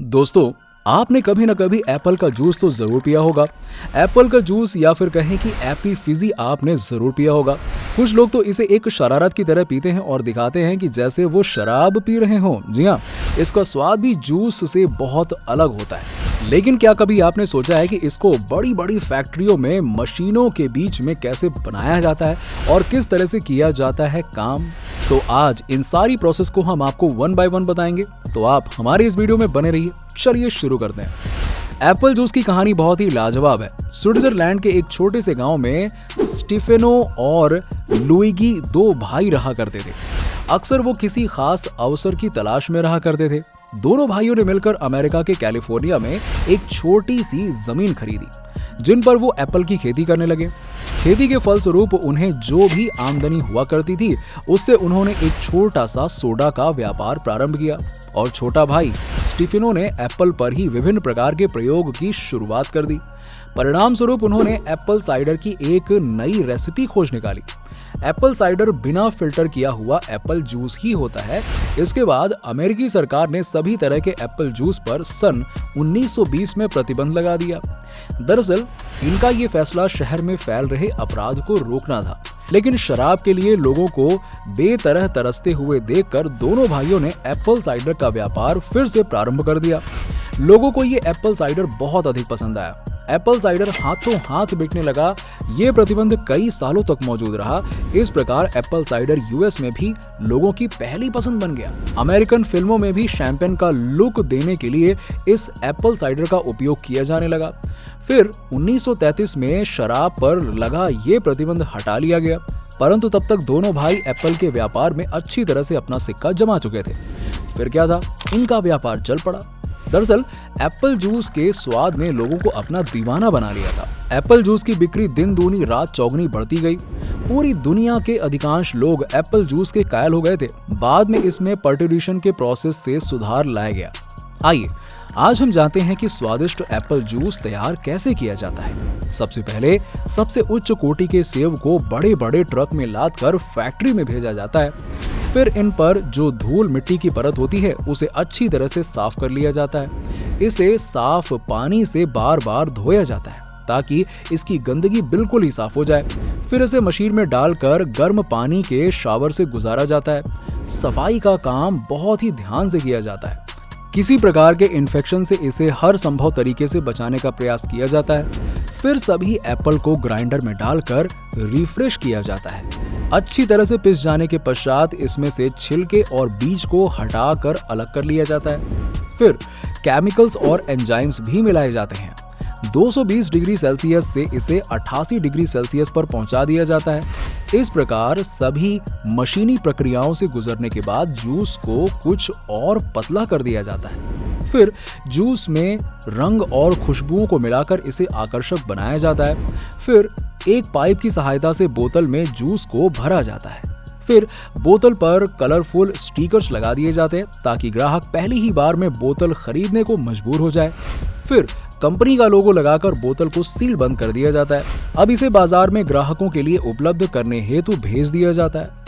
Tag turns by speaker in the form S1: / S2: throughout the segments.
S1: दोस्तों, आपने कभी ना कभी एप्पल का जूस तो जरूर पिया होगा। एप्पल का जूस या फिर कहें कि एप्पी फिजी आपने जरूर पिया होगा। कुछ लोग तो इसे एक शरारत की तरह पीते हैं और दिखाते हैं कि जैसे वो शराब पी रहे हों। जी हाँ, इसका स्वाद भी जूस से बहुत अलग होता है। लेकिन क्या कभी आपने सोचा है कि इसको बड़ी बड़ी फैक्ट्रियों में मशीनों के बीच में कैसे बनाया जाता है और किस तरह से किया जाता है काम? तो आज इन सारी प्रोसेस को हम आपको वन बाय वन बताएंगे, तो आप हमारे इस वीडियो में बने रहिए। चलिए शुरू करते हैं। एप्पल जूस की कहानी बहुत ही लाजवाब है। स्विट्जरलैंड के एक छोटे से गांव में स्टीफेनो और लुइगी दो भाई रहा करते थे। अक्सर वो किसी खास अवसर की तलाश में रहा करते थे। दोनों भाइयों ने मिलकर अमेरिका के कैलिफोर्निया में एक छोटी सी जमीन खरीदी, जिन पर वो एप्पल की खेती करने लगे। खेती के फलस्वरूप उन्हें जो भी आमदनी हुआ करती थी, उससे उन्होंने एक छोटा सा सोडा का व्यापार प्रारंभ किया और छोटा भाई स्टीफेनो ने एप्पल पर ही विभिन्न प्रकार के प्रयोग की शुरुआत कर दी। परिणाम स्वरूप उन्होंने एप्पल साइडर की एक नई रेसिपी खोज निकाली। एप्पल साइडर बिना फिल्टर किया हुआ एप्पल जूस ही होता है। इसके बाद अमेरिकी सरकार ने सभी तरह के एप्पल जूस पर सन 1920 में प्रतिबंध लगा दिया। दरअसल इनका ये फैसला शहर में फैल रहे अपराध को रोकना था, लेकिन शराब के लिए लोगों को बेतरह तरसते हुए देखकर दोनों भाइयों ने एप्पल साइडर का व्यापार फिर से प्रारंभ कर दिया। लोगों को ये एप्पल साइडर बहुत अधिक पसंद आया। एप्पल साइडर हाथों हाथ बिकने लगा। ये प्रतिबंध कई सालों तक मौजूद रहा। इस प्रकार एप्पल साइडर यूएस में भी लोगों की पहली पसंद बन गया। अमेरिकन फिल्मों में भी शैंपेन का लुक देने के लिए इस एप्पल साइडर का उपयोग किया जाने लगा। फिर 1933 में शराब पर लगा ये प्रतिबंध हटा लिया गया, परंतु तब तक दोनों भाई एप्पल के व्यापार में अच्छी तरह से अपना सिक्का जमा चुके थे। फिर क्या था, इनका व्यापार चल पड़ा। दरअसल एप्पल जूस के स्वाद ने लोगों को अपना दीवाना बना लिया था। एप्पल जूस की बिक्री दिन दूनी रात चौगुनी बढ़ती गई। पूरी दुनिया के अधिकांश लोग एप्पल जूस के कायल हो गए थे। बाद में इसमें पर्टिडिशन के प्रोसेस से सुधार लाया गया। आइए आज हम जानते हैं कि स्वादिष्ट एप्पल जूस तैयार कैसे किया जाता है। सबसे पहले सबसे उच्च कोटि के सेब को बड़े बड़े ट्रक में लादकर फैक्ट्री में भेजा जाता है। फिर इन पर जो धूल मिट्टी की परत होती है, उसे अच्छी तरह से साफ कर लिया जाता है। इसे साफ पानी से बार बार धोया जाता है ताकि इसकी गंदगी बिल्कुल ही साफ हो जाए। फिर इसे मशीन में डालकर गर्म पानी के शावर से गुजारा जाता है। सफाई का काम बहुत ही ध्यान से किया जाता है। किसी प्रकार के इन्फेक्शन से इसे हर संभव तरीके से बचाने का प्रयास किया जाता है। फिर सभी एप्पल को ग्राइंडर में डालकर रिफ्रेश किया जाता है। अच्छी तरह से पिस जाने के पश्चात इसमें से छिलके और बीज को हटाकर अलग कर लिया जाता है। फिर केमिकल्स और एंजाइम्स भी मिलाए जाते हैं। 220 डिग्री सेल्सियस से इसे 88 डिग्री सेल्सियस पर पहुंचा दिया जाता है। इस प्रकार सभी मशीनी प्रक्रियाओं से गुजरने के बाद जूस को कुछ और पतला कर दिया जाता है। फिर जूस में रंग और खुशबुओं को मिलाकर इसे आकर्षक बनाया जाता है। फिर एक पाइप की सहायता से बोतल में जूस को भरा जाता है। फिर बोतल पर कलरफुल स्टिकर्स लगा दिए जाते हैं ताकि ग्राहक पहली ही बार में बोतल खरीदने को मजबूर हो जाए। फिर कंपनी का लोगो लगाकर बोतल को सील बंद कर दिया जाता है। अब इसे बाजार में ग्राहकों के लिए उपलब्ध करने हेतु भेज दिया जाता है।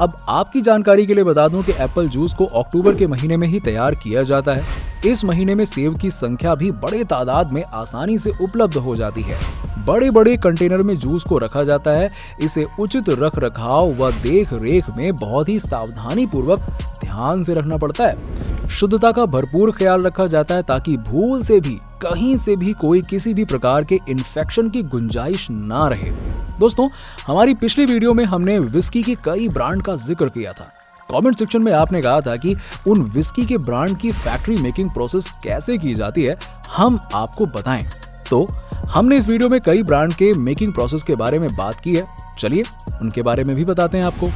S1: अब आपकी जानकारी के लिए बता दूं कि एप्पल जूस को अक्टूबर के महीने में ही तैयार किया जाता है। इस महीने में सेब की संख्या भी बड़े तादाद में आसानी से उपलब्ध हो जाती है। बड़े बड़े कंटेनर में जूस को रखा जाता है। इसे उचित रख रखाव व देख रेख में बहुत ही सावधानी पूर्वक ध्यान से रखना पड़ता है। शुद्धता का भरपूर ख्याल रखा जाता है ताकि भूल से भी कहीं से भी कोई किसी भी प्रकार के इन्फेक्शन की गुंजाइश ना रहे। दोस्तों, हमारी पिछली वीडियो में हमने विस्की की कई ब्रांड का जिक्र किया था। कमेंट सेक्शन में आपने कहा था कि उन विस्की के ब्रांड की फैक्ट्री मेकिंग प्रोसेस कैसे की जाती है, हम आपको बताएं। तो हमने इस वीडियो में कई ब्रांड के मेकिंग प्रोसेस के बारे में बात की है। चलिए उनके बारे में भी बताते हैं आपको।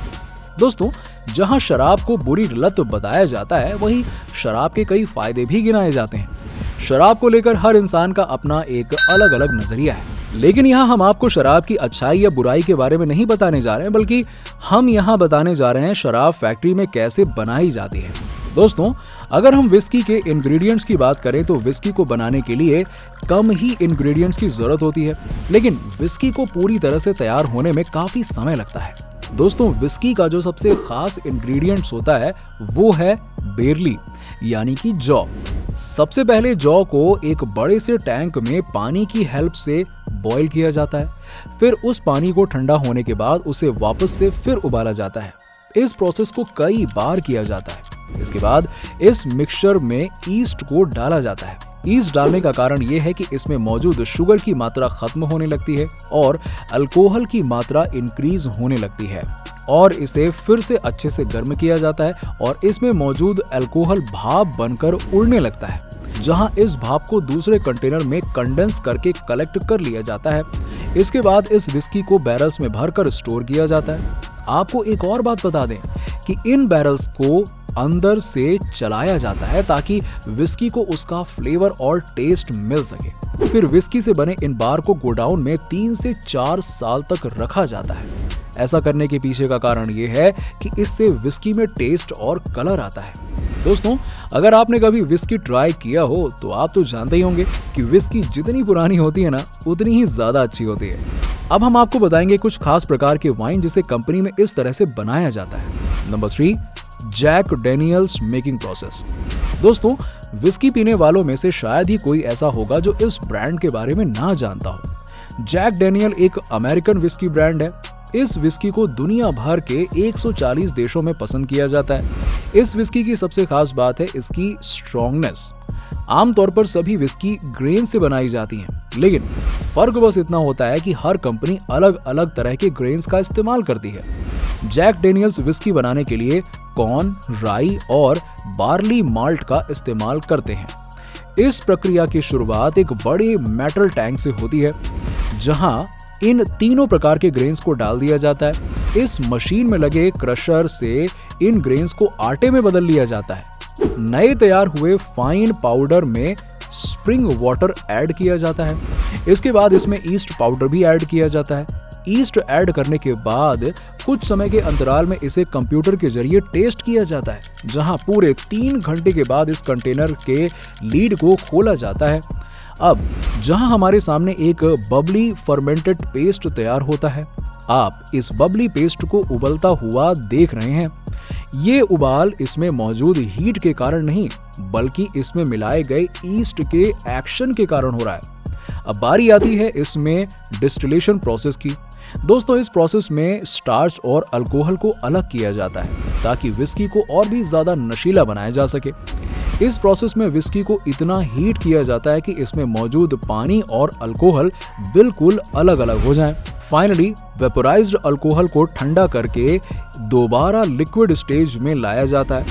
S1: दोस्तों, जहां शराब को बुरी लत बताया जाता है, वहीं शराब के कई फायदे भी गिनाए जाते हैं। शराब को लेकर हर इंसान का अपना एक अलग अलग नजरिया है, लेकिन यहाँ हम आपको शराब की अच्छाई या बुराई के बारे में नहीं बताने जा रहे हैं, बल्कि हम यहाँ बताने जा रहे हैं शराब फैक्ट्री में कैसे बनाई जाती है। दोस्तों, अगर हम विस्की के इंग्रेडिएंट्स की बात करें तो विस्की को बनाने के लिए कम ही इंग्रेडिएंट्स की जरूरत होती है, लेकिन विस्की को पूरी तरह से तैयार होने में काफी समय लगता है। दोस्तों, विस्की का जो सबसे खास इंग्रेडिएंट्स होता है वो है बेरली, यानी कि जौ। सबसे पहले जौ को एक बड़े से टैंक में पानी की हेल्प से बॉईल किया जाता है। फिर उस पानी को ठंडा होने के बाद उसे वापस से फिर उबाला जाता है। इस प्रोसेस को कई बार किया जाता है। इसके बाद इस मिक्सचर में ईस्ट को डाला जाता है। ईस्ट डालने का कारण यह है कि इसमें मौजूद शुगर की मात्रा खत्म होने लगती है और अल्कोहल की मात्रा इंक्रीज होने लगती है और इसे फिर से अच्छे से गर्म किया जाता है और इसमें मौजूद अल्कोहल भाप बनकर उड़ने लगता है, जहां इस भाप को दूसरे कंटेनर में कंडेंस करके कलेक्ट कर लिया जाता है। इसके बाद इस विस्की को बैरल्स में भरकर स्टोर किया जाता है। आपको एक और बात बता दें कि इन बैरल्स को अंदर से चलाया जाता है ताकि विस्की को उसका फ्लेवर और टेस्ट मिल सके। फिर विस्की से बने इन बार को गोडाउन में 3 से 4 साल तक रखा जाता है। ऐसा करने के पीछे का कारण ये है कि इससे विस्की में टेस्ट और कलर आता है। दोस्तों, अगर आपने कभी विस्की ट्राई किया हो तो आप तो जानते ही होंगे कि विस्की जितनी पुरानी होती है ना, उतनी ही ज्यादा अच्छी होती है। अब हम आपको बताएंगे कुछ खास प्रकार के वाइन जिसे कंपनी में इस तरह से बनाया जाता है। Number 3, Jack Daniel's making process. दोस्तों, विस्की पीने वालों में से शायद ही कोई ऐसा होगा जो इस ब्रांड के बारे में ना जानता हो। जैक डेनियल एक अमेरिकन विस्की ब्रांड है। इस विस्की को दुनिया भर के 140 देशों में पसंद किया जाता है। इस विस्की की सबसे खास बात है इसकी स्ट्रॉन्गनेस। आमतौर पर सभी विस्की ग्रेन से बनाई जाती हैं, लेकिन फर्क बस इतना होता है कि हर कंपनी अलग अलग तरह के ग्रेन्स का इस्तेमाल करती है। जैक डेनियल्स विस्की बनाने के लिए कॉर्न, राई और बार्ली माल्ट का इस्तेमाल करते हैं। इस प्रक्रिया की शुरुआत एक बड़े मेटल टैंक से होती है, जहां इन तीनों प्रकार के ग्रेन्स को डाल दिया जाता है। इस मशीन में लगे क्रशर से इन ग्रेन्स को आटे में बदल लिया जाता है। नए तैयार हुए फाइन पाउडर में स्प्रिंग वाटर ऐड किया जाता है। इसके बाद इसमें ईस्ट पाउडर भी ऐड किया जाता है। ईस्ट ऐड करने के बाद कुछ समय के अंतराल में इसे कंप्यूटर के जरिए टेस्ट किया जाता है, जहां पूरे 3 घंटे के बाद इस कंटेनर के लीड को खोला जाता है। अब जहां हमारे सामने एक बबली फर्मेंटेड पेस्ट तैयार होता है, आप इस बबली पेस्ट को उबलता हुआ देख रहे हैं। ये उबाल इसमें मौजूद हीट के कारण नहीं, बल्कि इसमें मिलाए गए ईस्ट के एक्शन के कारण हो रहा है। अब बारी आती है इसमें डिस्टिलेशन प्रोसेस की। दोस्तों, इस प्रोसेस में स्टार्च और अल्कोहल को अलग किया जाता है ताकि विस्की को और भी ज्यादा नशीला बनाया जा सके। इस प्रोसेस में विस्की को इतना हीट किया जाता है कि इसमें मौजूद पानी और अल्कोहल बिल्कुल अलग अलग हो जाएं। फाइनली वेपोराइज्ड अल्कोहल को ठंडा करके दोबारा लिक्विड स्टेज में लाया जाता है,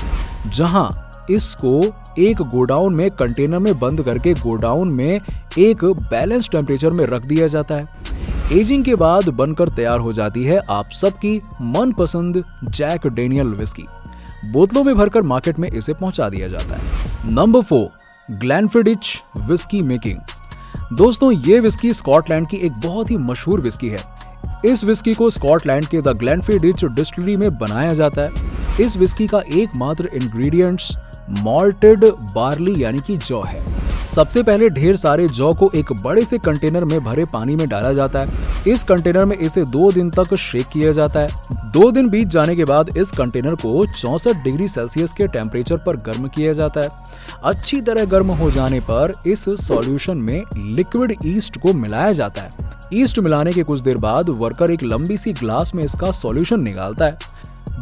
S1: जहां इसको एक गोडाउन में कंटेनर में बंद करके गोडाउन में एक बैलेंस टेम्परेचर में रख दिया जाता है। एजिंग के बाद बनकर तैयार हो जाती है आप सबकी मनपसंद जैक डेनियल विस्की। बोतलों में भरकर मार्केट में इसे पहुंचा दिया जाता है। Number 4, Glenfiddich whisky making. दोस्तों, ये विस्की स्कॉटलैंड की एक बहुत ही मशहूर विस्की है। इस विस्की को स्कॉटलैंड के द ग्लेनफिडिच डिस्टिलरी में बनाया जाता है। इस विस्की का एकमात्र इंग्रेडिएंट्स मॉल्टेड बार्ली यानी कि जौ है। सबसे पहले ढेर सारे जौ को एक बड़े से कंटेनर में भरे पानी में डाला जाता है। इस कंटेनर में इसे 2 दिन तक शेक किया जाता है। 2 दिन बीत जाने के बाद इस कंटेनर को 64 डिग्री सेल्सियस के टेम्परेचर पर गर्म किया जाता है। अच्छी तरह गर्म हो जाने पर इस सॉल्यूशन में लिक्विड ईस्ट को मिलाया जाता है। ईस्ट मिलाने के कुछ देर बाद वर्कर एक लंबी सी ग्लास में इसका सॉल्यूशन निकालता है,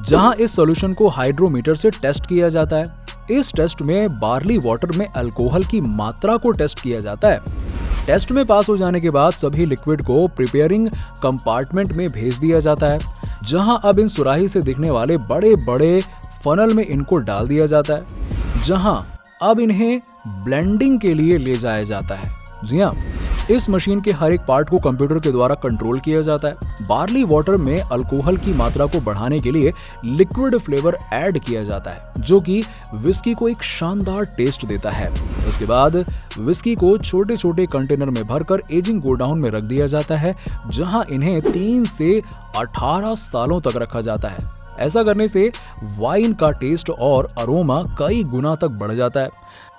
S1: जहां इस सॉल्यूशन को हाइड्रोमीटर से टेस्ट किया जाता है। इस टेस्ट में बार्ली वाटर में अल्कोहल की मात्रा को टेस्ट किया जाता है। टेस्ट में पास हो जाने के बाद सभी लिक्विड को प्रिपेयरिंग कंपार्टमेंट में भेज दिया जाता है, जहां अब इन सुराही से दिखने वाले बड़े बड़े फनल में इनको डाल दिया जाता है, जहां अब इन्हें ब्लेंडिंग के लिए ले जाया जाता है। जी हाँ, इस मशीन के हर एक पार्ट को कंप्यूटर के द्वारा कंट्रोल किया जाता है। बार्ली वाटर में अल्कोहल की मात्रा को बढ़ाने के लिए लिक्विड फ्लेवर ऐड किया जाता है, जो कि विस्की को एक शानदार टेस्ट देता है। उसके बाद विस्की को छोटे छोटे कंटेनर में भरकर एजिंग गोडाउन में रख दिया जाता है, जहां इन्हें 3 से 18 सालों तक रखा जाता है। ऐसा करने से वाइन का टेस्ट और अरोमा कई गुना तक बढ़ जाता है।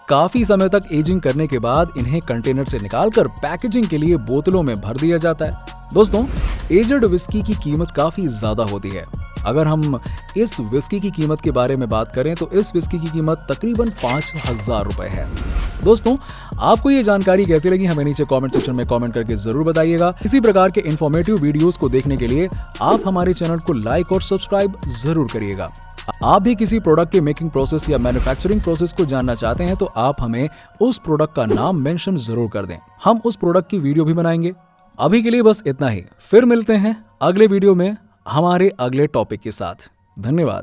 S1: काफी समय तक एजिंग करने के बाद इन्हें कंटेनर से निकालकर पैकेजिंग के लिए बोतलों में भर दिया जाता है। दोस्तों, एजड विस्की की कीमत काफी ज्यादा होती है। अगर हम इस विस्की की कीमत के बारे में बात करें तो इस विस्की की कीमत तकरीबन 5,000 रुपए है। दोस्तों, आपको ये जानकारी कैसी लगी हमें नीचे कमेंट सेक्शन में कमेंट करके जरूर बताइएगा। इसी प्रकार के इन्फॉर्मेटिव वीडियोस को देखने के लिए आप हमारे चैनल को लाइक और सब्सक्राइब जरूर करिएगा। आप भी किसी प्रोडक्ट के मेकिंग प्रोसेस या मैन्युफैक्चरिंग प्रोसेस को जानना चाहते हैं तो आप हमें उस प्रोडक्ट का नाम मेंशन जरूर कर दें, हम उस प्रोडक्ट की वीडियो भी बनाएंगे। अभी के लिए बस इतना ही, फिर मिलते हैं अगले वीडियो में हमारे अगले टॉपिक के साथ। धन्यवाद।